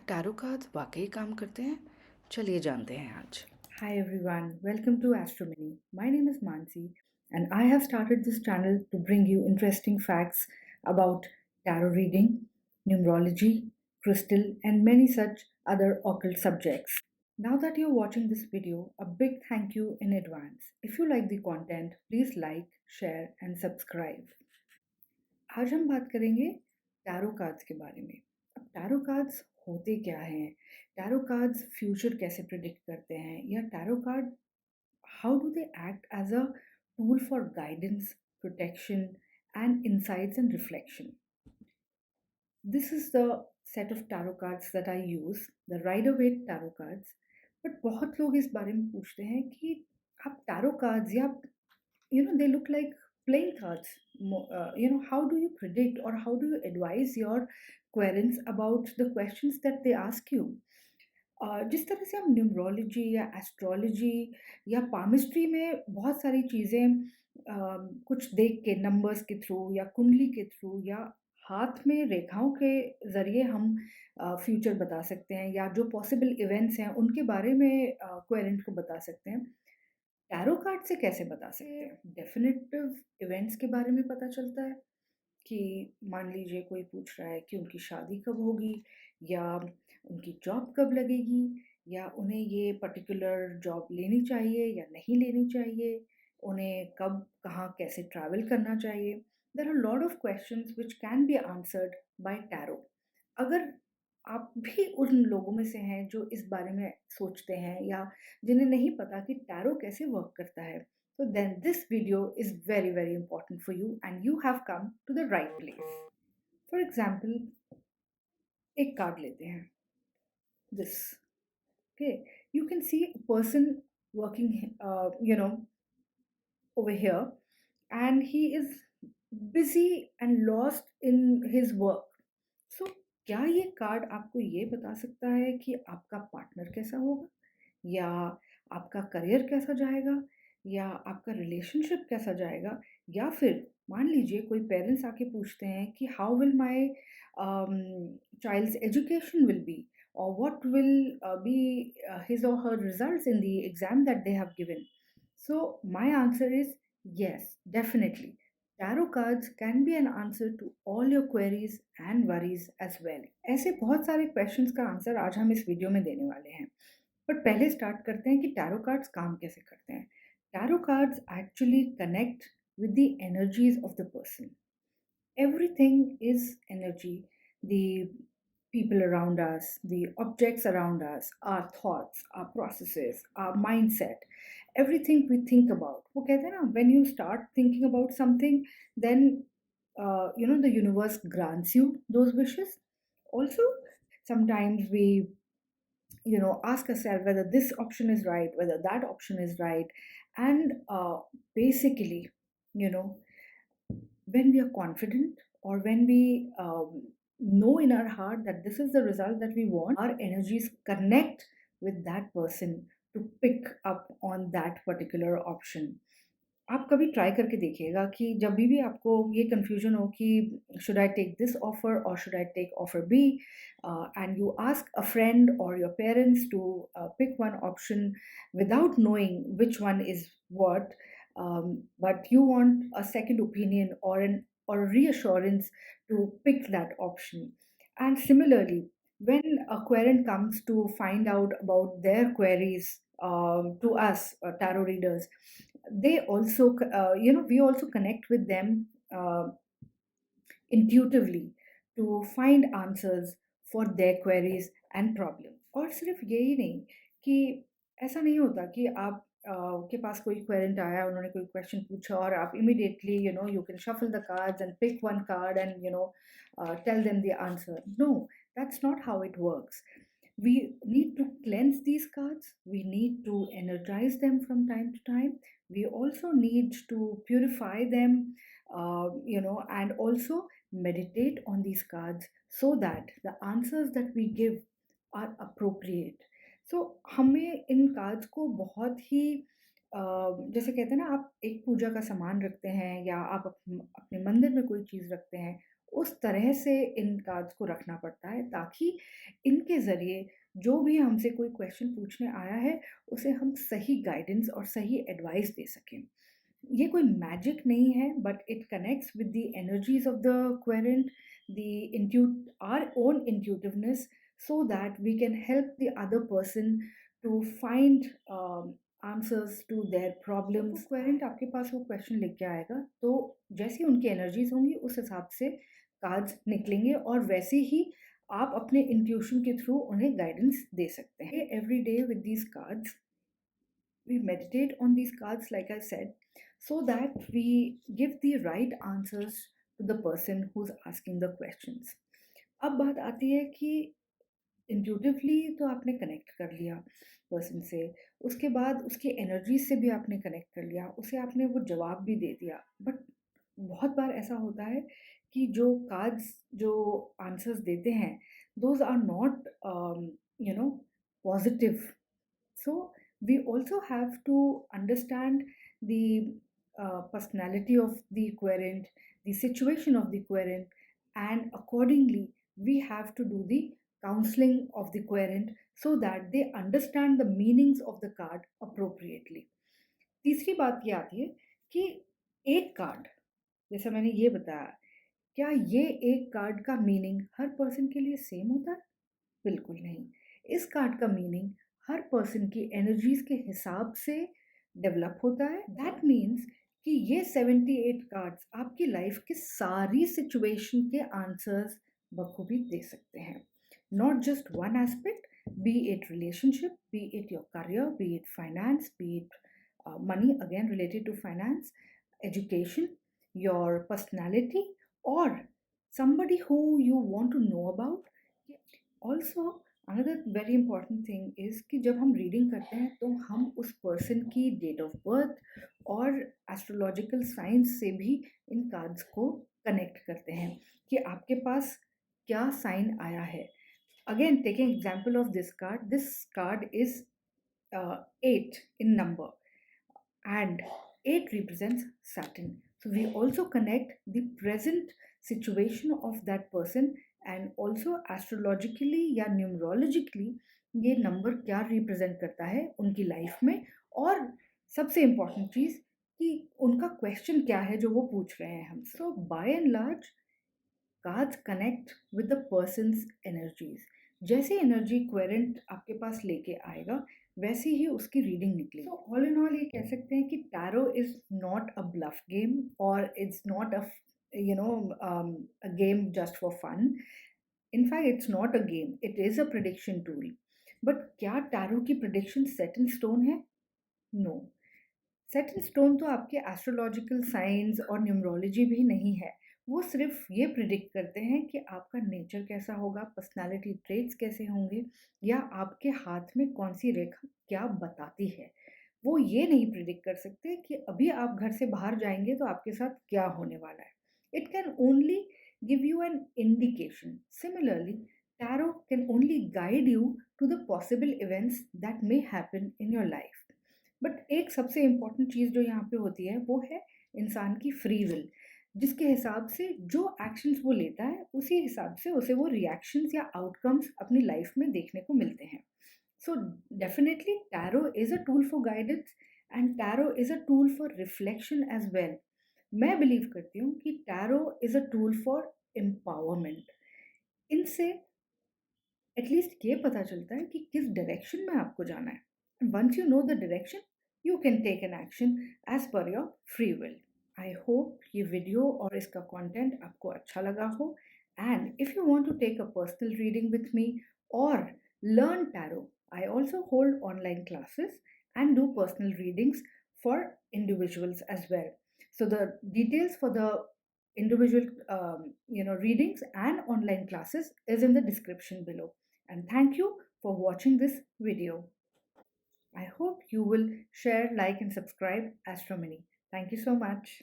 Tarot cards वाकई काम करते हैं? चलिए जानते हैं आज। Hi everyone, welcome to Astromini. My name is Mansi, and I have started this channel to bring you interesting facts about tarot reading, numerology, crystal, and many such other occult subjects. Now that you're watching this video, a big thank you in advance. If you like the content, please like, share, and subscribe. आज हम बात करेंगे tarot cards के बारे में। अब tarot cards होते क्या हैं? टैरो कार्ड्स फ्यूचर कैसे प्रिडिक्ट करते हैं? या tarot card how do they act as a tool for guidance, protection and insights and reflection? This is the set of tarot cards that I use, the Rider-Waite tarot cards. But बहुत लोग इस बारे में पूछते हैं कि आप tarot cards या they look like playing cards. How do you predict or how do you advise your querents about the questions that they ask you? जिस तरह से हम न्यूमरोलॉजी या एस्ट्रोलॉजी या पामिस्ट्री में बहुत सारी चीज़ें कुछ देख के नंबर्स के थ्रू या कुंडली के थ्रू या हाथ में रेखाओं के ज़रिए हम फ्यूचर बता सकते हैं या जो पॉसिबल इवेंट्स हैं उनके बारे में क्वेरेंट को बता सकते हैं। टैरो कार्ड से कैसे बता सकते हैं? डेफिनेटिव इवेंट्स के बारे में पता चलता है कि मान लीजिए कोई पूछ रहा है कि उनकी शादी कब होगी या उनकी जॉब कब लगेगी या उन्हें ये पर्टिकुलर जॉब लेनी चाहिए या नहीं लेनी चाहिए, उन्हें कब, कहाँ, कैसे ट्रैवल करना चाहिए। There are lot of questions which can be answered by tarot. अगर आप भी उन लोगों में से हैं जो इस बारे में सोचते हैं या जिन्हें नहीं पता कि टैरो कैसे वर्क करता है, so then this video is very very important for you and you have come to the right place. For example, एक कार्ड लेते हैं, this. Okay, you can see a person working over here, and he is busy and lost in his work. So क्या ये card आपको ये बता सकता है कि आपका पार्टनर कैसा होगा या आपका करियर कैसा जाएगा या आपका रिलेशनशिप कैसा जाएगा? या फिर मान लीजिए कोई पेरेंट्स आके पूछते हैं कि how will my child's education will be or what will be his or her results in the exam that they have given. So my answer is yes, definitely. Tarot cards can be an answer to all your queries and worries as well. ऐसे बहुत सारे questions का answer आज हम इस video में देने वाले हैं। बट पहले स्टार्ट करते हैं कि टैरो कार्ड्स काम कैसे करते हैं। Tarot cards actually connect with the energies of the person. Everything is energy. The people around us, the objects around us, our thoughts, our processes, our mindset, everything we think about. वो कहते हैं ना, when you start thinking about something, then the universe grants you those wishes. Also, sometimes we ask ourselves whether this option is right, whether that option is right, and basically, you know, when we are confident or when we know in our heart that this is the result that we want, our energies connect with that person to pick up on that particular option. आप कभी try करके देखिएगा कि जब भी आपको ये confusion हो कि should I take this offer or should I take offer B, and you ask a friend or your parents to pick one option without knowing which one is what, but you want a second opinion or a reassurance to pick that option. And similarly, when a querent comes to find out about their queries to us, tarot readers, they also we also connect with them intuitively to find answers for their queries and problems. और सिर्फ यही नहीं कि ऐसा नहीं होता कि आप के पास कोई क्वेरेंट आया, उन्होंने कोई क्वेश्चन पूछा और आप immediately you can shuffle the cards and pick one card and tell them the answer. No, that's not how it works. We need to cleanse these cards, we need to energize them from time to time, we also need to purify them, and also meditate on these cards so that the answers that we give are appropriate. So हमें इन cards को बहुत ही जैसे कहते हैं ना, आप एक पूजा का सामान रखते हैं या आप अपने मंदिर में कोई चीज़ रखते हैं, उस तरह से इन कार्ड्स को रखना पड़ता है ताकि इनके ज़रिए जो भी हमसे कोई क्वेश्चन पूछने आया है, उसे हम सही गाइडेंस और सही एडवाइस दे सकें। ये कोई मैजिक नहीं है, but it connects with the energies of the querent, the intuit our own intuitiveness, so that we can help the other person to find answers to their problems. Querent आपके पास वो question लेके आएगा, तो जैसी उनकी एनर्जीज होंगी उस हिसाब से कार्ड्स निकलेंगे और वैसे ही आप अपने इंट्यूशन के थ्रू उन्हें गाइडेंस दे सकते हैं। Every day with these cards we meditate on these cards, like I said, so that we give the right answers to the person who's asking the questions. अब बात आती है कि इंट्यूटिवली तो आपने कनेक्ट कर लिया पर्सन से, उसके बाद उसकी एनर्जी से भी आपने कनेक्ट कर लिया, उसे आपने वो जवाब भी दे दिया, बट बहुत बार ऐसा होता है कि जो कार्ड्स जो आंसर्स देते हैं, those are not positive. So we also have to understand the personality of the querent, the situation of the querent, and accordingly we have to do the counseling of the querent so that they understand the meanings of the card appropriately. तीसरी बात ये आती है कि एक card, जैसा मैंने ये बताया, क्या ये एक कार्ड का मीनिंग हर पर्सन के लिए सेम होता है? बिल्कुल नहीं। इस कार्ड का मीनिंग हर पर्सन की एनर्जीज के हिसाब से डेवलप होता है। दैट मीन्स कि ये 78 कार्ड्स आपकी लाइफ की सारी सिचुएशन के आंसर्स बखूबी दे सकते हैं। Not just one aspect, B it relationship, B it your career, B it finance, B it money, again related to finance, education, your personality, or somebody who you want to know about. Also, another very important thing is कि जब हम reading करते हैं तो हम उस person की date of birth और एस्ट्रोलॉजिकल साइंस से भी इन कार्ड्स को कनेक्ट करते हैं कि आपके पास क्या साइन आया है. Again, taking example of this card is 8 in number, and 8 represents Saturn. So we also connect the present situation of that person, and also astrologically या numerologically ये नंबर क्या रिप्रेजेंट करता है उनकी लाइफ में, और सबसे इम्पॉर्टेंट चीज़ कि उनका क्वेश्चन क्या है जो वो पूछ रहे हैं हम. So by and large cards connect with the persons energies. जैसे एनर्जी क्वेरेंट आपके पास लेके आएगा वैसे ही उसकी रीडिंग निकलेगी. तो ऑल इन ऑल ये कह सकते हैं कि tarot is not a bluff game, और it's not a a game just for fun. In fact, it's not a game, it is a prediction tool. But क्या टैरो की prediction set in stone है? No. Set in stone तो आपके astrological science और numerology भी नहीं है. वो सिर्फ ये प्रिडिक्ट करते हैं कि आपका नेचर कैसा होगा, पर्सनालिटी ट्रेट्स कैसे होंगे, या आपके हाथ में कौन सी रेखा क्या बताती है. वो ये नहीं प्रिडिक्ट कर सकते कि अभी आप घर से बाहर जाएंगे तो आपके साथ क्या होने वाला है. It can only give you an indication. Similarly, tarot can only guide you to the possible events that may happen in your life. But एक सबसे इम्पॉर्टेंट चीज़ जो यहाँ पे होती है वो है इंसान की फ्री विल, जिसके हिसाब से जो एक्शंस वो लेता है उसी हिसाब से उसे वो रिएक्शंस या आउटकम्स अपनी लाइफ में देखने को मिलते हैं. So definitely tarot is a tool for guidance, and tarot is a tool for reflection as well. मैं बिलीव करती हूँ कि tarot is a tool for empowerment. इनसे एटलीस्ट ये पता चलता है कि किस डायरेक्शन में आपको जाना है. Once you know the direction, you can take an action as per your free will. I hope ये वीडियो और इसका कंटेंट आपको अच्छा लगा हो. And if you want to take a personal reading with me और learn tarot, I also hold online classes and do personal readings for individuals as well. So the details for the individual readings and online classes is in the description below. And thank you for watching this video. I hope you will share, like and subscribe Astromini. Thank you so much.